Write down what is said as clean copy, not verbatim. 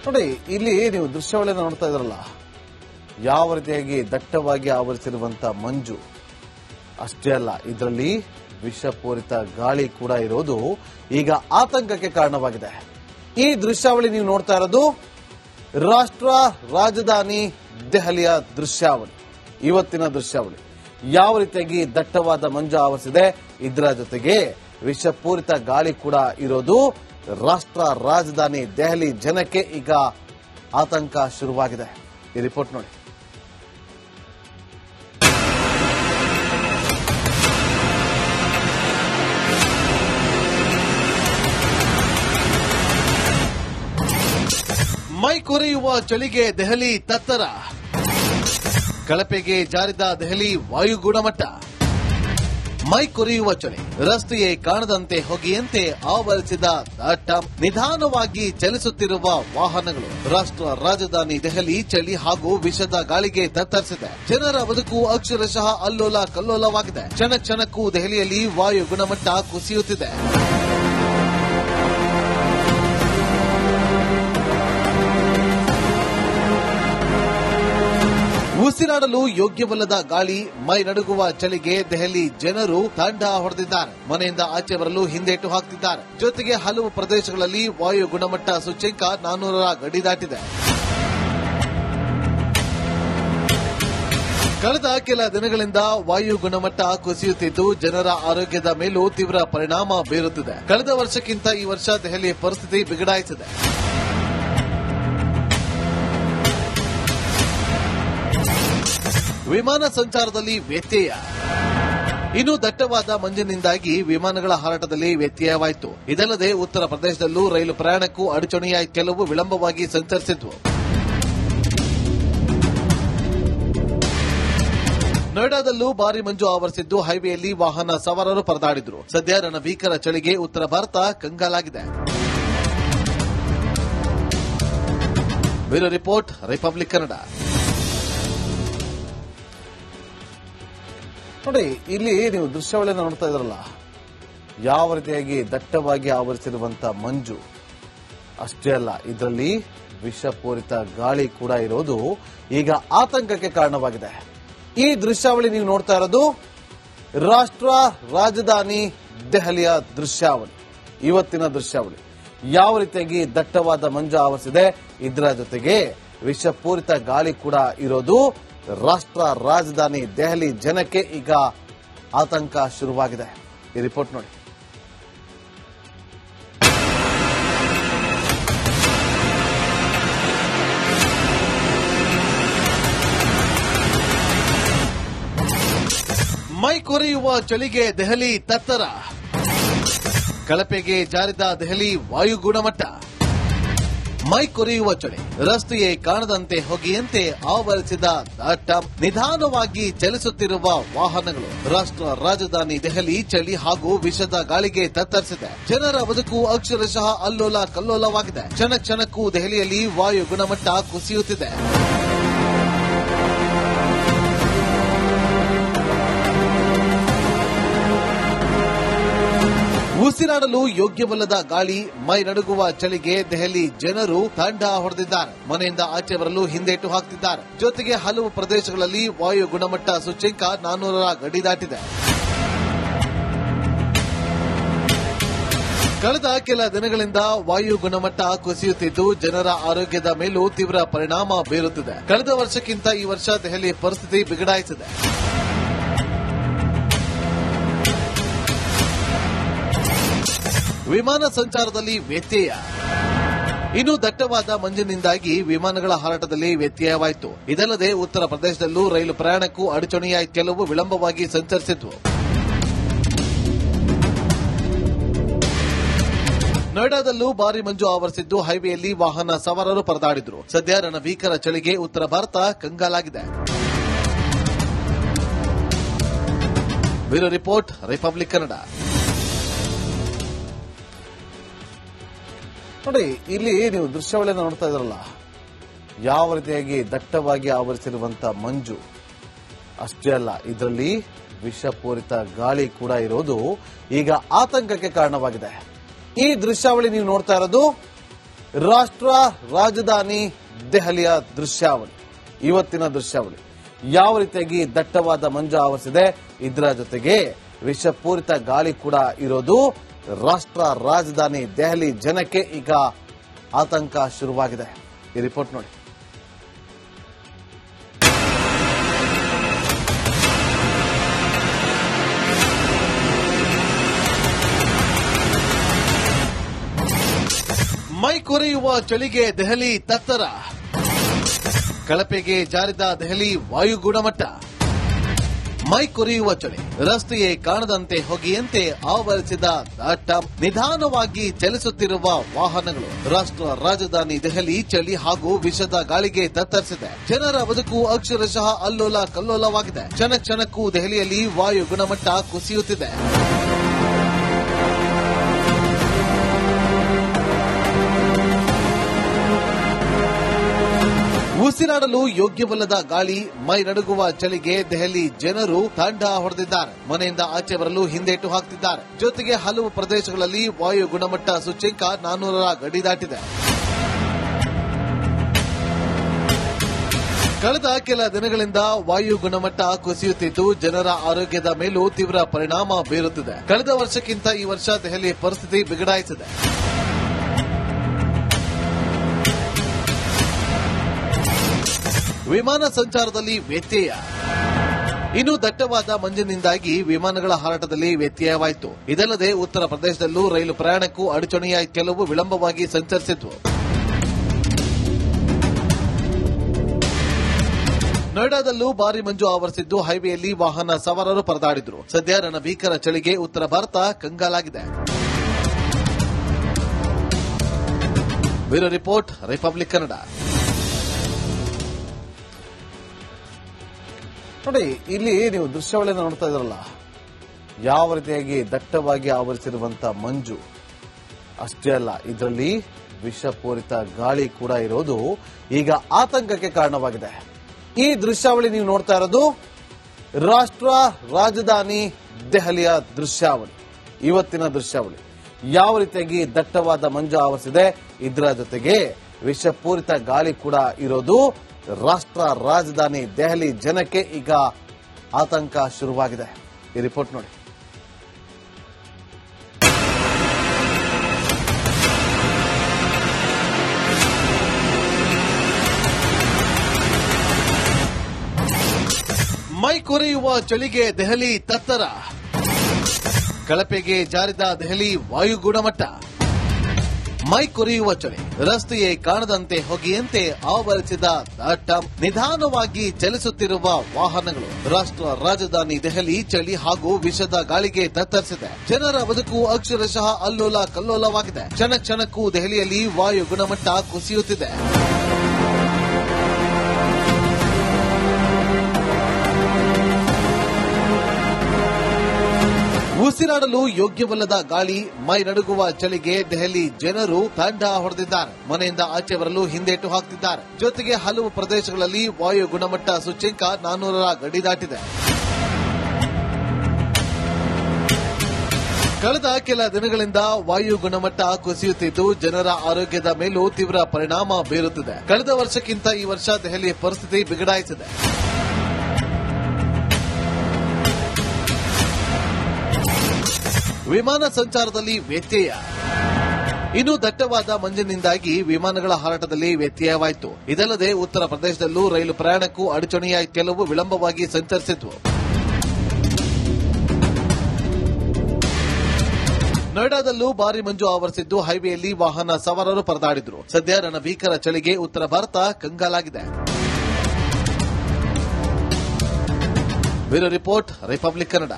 ನೋಡಿ, ಇಲ್ಲಿ ನೀವು ದೃಶ್ಯಾವಳಿಯನ್ನು ನೋಡ್ತಾ ಇದ್ರಲ್ಲ, ಯಾವ ರೀತಿಯಾಗಿ ದಟ್ಟವಾಗಿ ಆವರಿಸಿರುವಂತ ಮಂಜು ಅಷ್ಟೇ ಅಲ್ಲ, ಇದರಲ್ಲಿ ವಿಷಪೂರಿತ ಗಾಳಿ ಕೂಡ ಇರೋದು ಈಗ ಆತಂಕಕ್ಕೆ ಕಾರಣವಾಗಿದೆ. ಈ ದೃಶ್ಯಾವಳಿ ನೀವು ನೋಡ್ತಾ ಇರೋದು ರಾಷ್ಟ್ರ ರಾಜಧಾನಿ ದೆಹಲಿಯ ದೃಶ್ಯಾವಳಿ. ಇವತ್ತಿನ ದೃಶ್ಯಾವಳಿ ಯಾವ ರೀತಿಯಾಗಿ ದಟ್ಟವಾದ ಮಂಜು ಆವರಿಸಿದೆ, ಇದರ ಜೊತೆಗೆ ವಿಷಪೂರಿತ ಗಾಳಿ ಕೂಡ ಇರೋದು ರಾಷ್ಟ್ರ ರಾಜಧಾನಿ ದೆಹಲಿ ಜನಕ್ಕೆ ಈಗ ಆತಂಕ ಶುರುವಾಗಿದೆ. ಈ ರಿಪೋರ್ಟ್ ನೋಡಿ. ಮೈ ಕೊರೆಯುವ ಚಳಿಗೆ ದೆಹಲಿ ತತ್ತರ, ಕಳಪೆಗೆ ಜಾರಿದ ದೆಹಲಿ ವಾಯು ಗುಣಮಟ್ಟ. ಮೈ ಕೊರೆಯುವ ಚಳಿ, ರಸ್ತೆಯೇ ಕಾಣದಂತೆ ಹೊಗೆಯಂತೆ ಆವರಿಸಿದ ದಟ್ಟ, ನಿಧಾನವಾಗಿ ಚಲಿಸುತ್ತಿರುವ ವಾಹನಗಳು. ರಾಷ್ಟ್ರ ರಾಜಧಾನಿ ದೆಹಲಿ ಚಳಿ ಹಾಗೂ ವಿಷದ ಗಾಳಿಗೆ ತತ್ತರಿಸಿದೆ. ಜನರ ಬದುಕು ಅಕ್ಷರಶಃ ಅಲ್ಲೋಲ ಕಲ್ಲೋಲವಾಗಿದೆ. ಕ್ಷಣ ಕ್ಷಣಕ್ಕೂ ದೆಹಲಿಯಲ್ಲಿ ವಾಯು ಗುಣಮಟ್ಟ ಕುಸಿಯುತ್ತಿದೆ. ಉಸಿರಾಡಲು ಯೋಗ್ಯವಲ್ಲದ ಗಾಳಿ, ಮೈ ನಡುಗುವ ಚಳಿಗೆ ದೆಹಲಿ ಜನರು ತಂಡ ಹೊಡೆದಿದ್ದಾರೆ. ಮನೆಯಿಂದ ಆಚೆ ಬರಲು ಹಿಂದೇಟು ಹಾಕ್ತಿದ್ದಾರೆ. ಜೊತೆಗೆ ಹಲವು ಪ್ರದೇಶಗಳಲ್ಲಿ ವಾಯು ಗುಣಮಟ್ಟ ಸೂಚ್ಯಂಕ 400ರ ಗಡಿ ದಾಟಿದೆ. ಕಳೆದ ಕೆಲ ದಿನಗಳಿಂದ ವಾಯು ಗುಣಮಟ್ಟ ಕುಸಿಯುತ್ತಿದ್ದು ಜನರ ಆರೋಗ್ಯದ ಮೇಲೂ ತೀವ್ರ ಪರಿಣಾಮ ಬೀರುತ್ತಿದೆ. ಕಳೆದ ವರ್ಷಕ್ಕಿಂತ ಈ ವರ್ಷ ದೆಹಲಿಯ ಪರಿಸ್ಥಿತಿ ಬಿಗಡಾಯಿಸಿದೆ. ವಿಮಾನ ಸಂಚಾರದಲ್ಲಿ ವ್ಯತ್ಯಯ. ಇನ್ನು ದಟ್ಟವಾದ ಮಂಜಿನಿಂದಾಗಿ ವಿಮಾನಗಳ ಹಾರಾಟದಲ್ಲಿ ವ್ಯತ್ಯಯವಾಯಿತು. ಇದಲ್ಲದೆ ಉತ್ತರ ಪ್ರದೇಶದಲ್ಲೂ ರೈಲು ಪ್ರಯಾಣಕ್ಕೂ ಅಡಚಣೆಯಾಗಿ ಕೆಲವು ವಿಳಂಬವಾಗಿ ಸಂಚರಿಸಿದ್ವು. ನೋಯ್ಡಾದಲ್ಲೂ ಭಾರಿ ಮಂಜು ಆವರಿಸಿದ್ದು ಹೈವೇಯಲ್ಲಿ ವಾಹನ ಸವಾರರು ಪರದಾಡಿದ್ರು. ಸದ್ಯ ರಣಭೀಕರ ಚಳಿಗೆ ಉತ್ತರ ಭಾರತ ಕಂಗಾಲಾಗಿದೆ. Bureau report, Republic Kannada. ನೋಡಿ, ಇಲ್ಲಿ ನೀವು ದೃಶ್ಯಾವಳಿಯನ್ನು ನೋಡ್ತಾ ಇದ್ರಲ್ಲ, ಯಾವ ರೀತಿಯಾಗಿ ದಟ್ಟವಾಗಿ ಆವರಿಸಿರುವಂತ ಮಂಜು ಅಷ್ಟೇ ಅಲ್ಲ, ಇದರಲ್ಲಿ ವಿಷಪೂರಿತ ಗಾಳಿ ಕೂಡ ಇರೋದು ಈಗ ಆತಂಕಕ್ಕೆ ಕಾರಣವಾಗಿದೆ. ಈ ದೃಶ್ಯಾವಳಿ ನೀವು ನೋಡ್ತಾ ಇರೋದು ರಾಷ್ಟ್ರ ರಾಜಧಾನಿ ದೆಹಲಿಯ ದೃಶ್ಯಾವಳಿ. ಇವತ್ತಿನ ದೃಶ್ಯಾವಳಿ ಯಾವ ರೀತಿಯಾಗಿ ದಟ್ಟವಾದ ಮಂಜು ಆವರಿಸಿದೆ, ಇದರ ಜೊತೆಗೆ ವಿಷಪೂರಿತ ಗಾಳಿ ಕೂಡ ಇರೋದು ರಾಷ್ಟ್ರ ರಾಜಧಾನಿ ದೆಹಲಿ ಜನಕ್ಕೆ ಈಗ ಆತಂಕ ಶುರುವಾಗಿದೆ. ಈ ರಿಪೋರ್ಟ್ ನೋಡಿ. ಮೈ ಕೊರೆಯುವ ಚಳಿಗೆ ದೆಹಲಿ ತತ್ತರ, ಕಳಪೆಗೆ ಜಾರಿದ ದೆಹಲಿ ವಾಯು ಗುಣಮಟ್ಟ. ಮೈ ಕೊರೆಯುವ ಚಳಿ, ರಸ್ತೆಯೇ ಕಾಣದಂತೆ ಹೊಗೆಯಂತೆ ಆವರಿಸಿದ ದಟ್ಟ, ನಿಧಾನವಾಗಿ ಚಲಿಸುತ್ತಿರುವ ವಾಹನಗಳು. ರಾಷ್ಟ್ರ ರಾಜಧಾನಿ ದೆಹಲಿ ಚಳಿ ಹಾಗೂ ವಿಷದ ಗಾಳಿಗೆ ತತ್ತರಿಸಿದೆ. ಜನರ ಬದುಕು ಅಕ್ಷರಶಃ ಅಲ್ಲೋಲ ಕಲ್ಲೋಲವಾಗಿದೆ. ಕ್ಷಣ ಕ್ಷಣಕ್ಕೂ ದೆಹಲಿಯಲ್ಲಿ ವಾಯು ಗುಣಮಟ್ಟ ಕುಸಿಯುತ್ತಿದೆ. ಉಸಿರಾಡಲು ಯೋಗ್ಯವಲ್ಲದ ಗಾಳಿ, ಮೈ ನಡುಗುವ ಚಳಿಗೆ ದೆಹಲಿ ಜನರು ತಂಡ ಹೊಡೆದಿದ್ದಾರೆ. ಮನೆಯಿಂದ ಆಚೆ ಬರಲು ಹಿಂದೇಟು ಹಾಕ್ತಿದ್ದಾರೆ. ಜೊತೆಗೆ ಹಲವು ಪ್ರದೇಶಗಳಲ್ಲಿ ವಾಯು ಗುಣಮಟ್ಟ ಸೂಚ್ಯಂಕ 400ರ ಗಡಿ ದಾಟಿದೆ. ಕಳೆದ ಕೆಲ ದಿನಗಳಿಂದ ವಾಯು ಗುಣಮಟ್ಟ ಕುಸಿಯುತ್ತಿದ್ದು ಜನರ ಆರೋಗ್ಯದ ಮೇಲೂ ತೀವ್ರ ಪರಿಣಾಮ ಬೀರುತ್ತಿದೆ. ಕಳೆದ ವರ್ಷಕ್ಕಿಂತ ಈ ವರ್ಷ ದೆಹಲಿಯ ಪರಿಸ್ಥಿತಿ ಬಿಗಡಾಯಿಸಿದೆ. ವಿಮಾನ ಸಂಚಾರದಲ್ಲಿ ವ್ಯತ್ಯಯ. ಇನ್ನು ದಟ್ಟವಾದ ಮಂಜಿನಿಂದಾಗಿ ವಿಮಾನಗಳ ಹಾರಾಟದಲ್ಲಿ ವ್ಯತ್ಯಯವಾಯಿತು. ಇದಲ್ಲದೆ ಉತ್ತರ ಪ್ರದೇಶದಲ್ಲೂ ರೈಲು ಪ್ರಯಾಣಕ್ಕೂ ಅಡಚಣೆಯಾಗಿ ಕೆಲವು ವಿಳಂಬವಾಗಿ ಸಂಚರಿಸಿದ್ವು. ನೋಯ್ಡಾದಲ್ಲೂ ಭಾರಿ ಮಂಜು ಆವರಿಸಿದ್ದು ಹೈವೇಯಲ್ಲಿ ವಾಹನ ಸವಾರರು ಪರದಾಡಿದ್ರು. ಸದ್ಯ ರಣಭೀಕರ ಚಳಿಗೆ ಉತ್ತರ ಭಾರತ ಕಂಗಾಲಾಗಿದೆ. Bureau report, Republic Kannada. ನೋಡಿ, ಇಲ್ಲಿ ನೀವು ದೃಶ್ಯಾವಳಿಯನ್ನು ನೋಡ್ತಾ ಇದ್ರಲ್ಲ, ಯಾವ ರೀತಿಯಾಗಿ ದಟ್ಟವಾಗಿ ಆವರಿಸಿರುವಂತ ಮಂಜು ಅಷ್ಟೇ ಅಲ್ಲ, ಇದರಲ್ಲಿ ವಿಷಪೂರಿತ ಗಾಳಿ ಕೂಡ ಇರೋದು ಈಗ ಆತಂಕಕ್ಕೆ ಕಾರಣವಾಗಿದೆ. ಈ ದೃಶ್ಯಾವಳಿ ನೀವು ನೋಡ್ತಾ ಇರೋದು ರಾಷ್ಟ್ರ ರಾಜಧಾನಿ ದೆಹಲಿಯ ದೃಶ್ಯಾವಳಿ, ಇವತ್ತಿನ ದೃಶ್ಯಾವಳಿ ಯಾವ ರೀತಿಯಾಗಿ ದಟ್ಟವಾದ ಮಂಜು ಆವರಿಸಿದೆ, ಇದರ ಜೊತೆಗೆ ವಿಷಪೂರಿತ ಗಾಳಿ ಕೂಡ ಇರೋದು ರಾಷ್ಟ್ರ ರಾಜಧಾನಿ ದೆಹಲಿ ಜನಕ್ಕೆ ಈಗ ಆತಂಕ ಶುರುವಾಗಿದೆ. ಈ ರಿಪೋರ್ಟ್ ನೋಡಿ. ಮೈ ಕೊರೆಯುವ ಚಳಿಗೆ ದೆಹಲಿ ತತ್ತರ, ಕಳಪೆಗೆ ಜಾರಿದ ದೆಹಲಿ ವಾಯು ಗುಣಮಟ್ಟ. ಮೈ ಕೊರೆಯುವ ಚಳಿ, ರಸ್ತೆಯೇ ಕಾಣದಂತೆ ಹೊಗೆಯಂತೆ ಆವರಿಸಿದ ದಟ್ಟ, ನಿಧಾನವಾಗಿ ಚಲಿಸುತ್ತಿರುವ ವಾಹನಗಳು. ರಾಷ್ಟ್ರ ರಾಜಧಾನಿ ದೆಹಲಿ ಚಳಿ ಹಾಗೂ ವಿಷದ ಗಾಳಿಗೆ ತತ್ತರಿಸಿದೆ. ಜನರ ಬದುಕು ಅಕ್ಷರಶಃ ಅಲ್ಲೋಲ ಕಲ್ಲೋಲವಾಗಿದೆ. ಕ್ಷಣ ಕ್ಷಣಕ್ಕೂ ದೆಹಲಿಯಲ್ಲಿ ವಾಯು ಗುಣಮಟ್ಟ ಕುಸಿಯುತ್ತಿದೆ. ಉಸಿರಾಡಲು ಯೋಗ್ಯವಲ್ಲದ ಗಾಳಿ, ಮೈ ನಡುಗುವ ಚಳಿಗೆ ದೆಹಲಿ ಜನರು ತಂಡ ಹೊಡೆದಿದ್ದಾರೆ. ಮನೆಯಿಂದ ಆಚೆ ಬರಲು ಹಿಂದೇಟು ಹಾಕ್ತಿದ್ದಾರೆ. ಜೊತೆಗೆ ಹಲವು ಪ್ರದೇಶಗಳಲ್ಲಿ ವಾಯು ಗುಣಮಟ್ಟ ಸೂಚ್ಯಂಕ 400ರ ಗಡಿ ದಾಟಿದೆ. ಕಳೆದ ಕೆಲ ದಿನಗಳಿಂದ ವಾಯು ಗುಣಮಟ್ಟ ಕುಸಿಯುತ್ತಿದ್ದು ಜನರ ಆರೋಗ್ಯದ ಮೇಲೂ ತೀವ್ರ ಪರಿಣಾಮ ಬೀರುತ್ತಿದೆ. ಕಳೆದ ವರ್ಷಕ್ಕಿಂತ ಈ ವರ್ಷ ದೆಹಲಿ ಪರಿಸ್ಥಿತಿ ಬಿಗಡಾಯಿಸಿದೆ. ವಿಮಾನ ಸಂಚಾರದಲ್ಲಿ ವ್ಯತ್ಯಯ. ಇನ್ನು ದಟ್ಟವಾದ ಮಂಜಿನಿಂದಾಗಿ ವಿಮಾನಗಳ ಹಾರಾಟದಲ್ಲಿ ವ್ಯತ್ಯಯವಾಯಿತು. ಇದಲ್ಲದೆ ಉತ್ತರ ಪ್ರದೇಶದಲ್ಲೂ ರೈಲು ಪ್ರಯಾಣಕ್ಕೂ ಅಡಚಣೆಯಾಗಿ ಕೆಲವು ವಿಳಂಬವಾಗಿ ಸಂಚರಿಸಿದ್ವು. ನೋಯ್ಡಾದಲ್ಲೂ ಭಾರಿ ಮಂಜು ಆವರಿಸಿದ್ದು ಹೈವೇಯಲ್ಲಿ ವಾಹನ ಸವಾರರು ಪರದಾಡಿದ್ರು. ಸದ್ಯ ರಣಭೀಕರ ಚಳಿಗೆ ಉತ್ತರ ಭಾರತ ಕಂಗಾಲಾಗಿದೆ. Bureau report, Republic Kannada. ನೋಡಿ, ಇಲ್ಲಿ ನೀವು ದೃಶ್ಯಾವಳಿಯನ್ನು ನೋಡ್ತಾ ಇದ್ರಲ್ಲ, ಯಾವ ರೀತಿಯಾಗಿ ದಟ್ಟವಾಗಿ ಆವರಿಸಿರುವಂತಹ ಮಂಜು. ಅಷ್ಟೇ ಅಲ್ಲ, ಇದರಲ್ಲಿ ವಿಷಪೂರಿತ ಗಾಳಿ ಕೂಡ ಇರೋದು ಈಗ ಆತಂಕಕ್ಕೆ ಕಾರಣವಾಗಿದೆ. ಈ ದೃಶ್ಯಾವಳಿ ನೀವು ನೋಡ್ತಾ ಇರೋದು ರಾಷ್ಟ್ರ ರಾಜಧಾನಿ ದೆಹಲಿಯ ದೃಶ್ಯಾವಳಿ, ಇವತ್ತಿನ ದೃಶ್ಯಾವಳಿ ಯಾವ ರೀತಿಯಾಗಿ ದಟ್ಟವಾದ ಮಂಜು ಆವರಿಸಿದೆ, ಇದರ ಜೊತೆಗೆ ವಿಷಪೂರಿತ ಗಾಳಿ ಕೂಡ ಇರೋದು ರಾಷ್ಟ್ರ ರಾಜಧಾನಿ ದೆಹಲಿ ಜನಕ್ಕೆ ಈಗ ಆತಂಕ ಶುರುವಾಗಿದೆ. ಈ ರಿಪೋರ್ಟ್ ನೋಡಿ. ಮೈ ಕೊರೆಯುವ ಚಳಿಗೆ ದೆಹಲಿ ತತ್ತರ, ಕಳಪೆಗೆ ಜಾರಿದ ದೆಹಲಿ ವಾಯು ಗುಣಮಟ್ಟ. ಮೈ ಕೊರೆಯುವ ಚಳಿ, ರಸ್ತೆಯೇ ಕಾಣದಂತೆ ಹೊಗೆಯಂತೆ ಆವರಿಸಿದ ದಟ್ಟ, ನಿಧಾನವಾಗಿ ಚಲಿಸುತ್ತಿರುವ ವಾಹನಗಳು. ರಾಷ್ಟ್ರ ರಾಜಧಾನಿ ದೆಹಲಿ ಚಳಿ ಹಾಗೂ ವಿಷದ ಗಾಳಿಗೆ ತತ್ತರಿಸಿದೆ. ಜನರ ಬದುಕು ಅಕ್ಷರಶಃ ಅಲ್ಲೋಲ ಕಲ್ಲೋಲವಾಗಿದೆ. ಕ್ಷಣ ಕ್ಷಣಕ್ಕೂ ದೆಹಲಿಯಲ್ಲಿ ವಾಯು ಗುಣಮಟ್ಟ ಕುಸಿಯುತ್ತಿದೆ. ಉಸಿರಾಡಲು ಯೋಗ್ಯವಲ್ಲದ ಗಾಳಿ, ಮೈ ನಡುಗುವ ಚಳಿಗೆ ದೆಹಲಿ ಜನರು ತಂಡ ಹೊಡೆದಿದ್ದಾರೆ. ಮನೆಯಿಂದ ಆಚೆ ಬರಲು ಹಿಂದೇಟು ಹಾಕ್ತಿದ್ದಾರೆ. ಜೊತೆಗೆ ಹಲವು ಪ್ರದೇಶಗಳಲ್ಲಿ ವಾಯು ಗುಣಮಟ್ಟ ಸೂಚ್ಯಂಕ 400ರ ಗಡಿ ದಾಟಿದೆ. ಕಳೆದ ಕೆಲ ದಿನಗಳಿಂದ ವಾಯು ಗುಣಮಟ್ಟ ಕುಸಿಯುತ್ತಿದ್ದು ಜನರ ಆರೋಗ್ಯದ ಮೇಲೂ ತೀವ್ರ ಪರಿಣಾಮ ಬೀರುತ್ತಿದೆ. ಕಳೆದ ವರ್ಷಕ್ಕಿಂತ ಈ ವರ್ಷ ದೆಹಲಿ ಪರಿಸ್ಥಿತಿ ಬಿಗಡಾಯಿಸಿದೆ. ವಿಮಾನ ಸಂಚಾರದಲ್ಲಿ ವ್ಯತ್ಯಯ. ಇನ್ನು ದಟ್ಟವಾದ ಮಂಜಿನಿಂದಾಗಿ ವಿಮಾನಗಳ ಹಾರಾಟದಲ್ಲಿ ವ್ಯತ್ಯಯವಾಯಿತು. ಇದಲ್ಲದೆ ಉತ್ತರ ಪ್ರದೇಶದಲ್ಲೂ ರೈಲು ಪ್ರಯಾಣಕ್ಕೂ ಅಡಚಣೆಯಾಗಿ ಕೆಲವು ವಿಳಂಬವಾಗಿ ಸಂಚರಿಸಿದ್ವು. ನೋಯ್ಡಾದಲ್ಲೂ ಭಾರಿ ಮಂಜು ಆವರಿಸಿದ್ದು ಹೈವೇಯಲ್ಲಿ ವಾಹನ ಸವಾರರು ಪರದಾಡಿದ್ರು. ಸದ್ಯ ರಣಭೀಕರ ಚಳಿಗೆ ಉತ್ತರ ಭಾರತ ಕಂಗಾಲಾಗಿದೆ. Bureau report, Republic Kannada.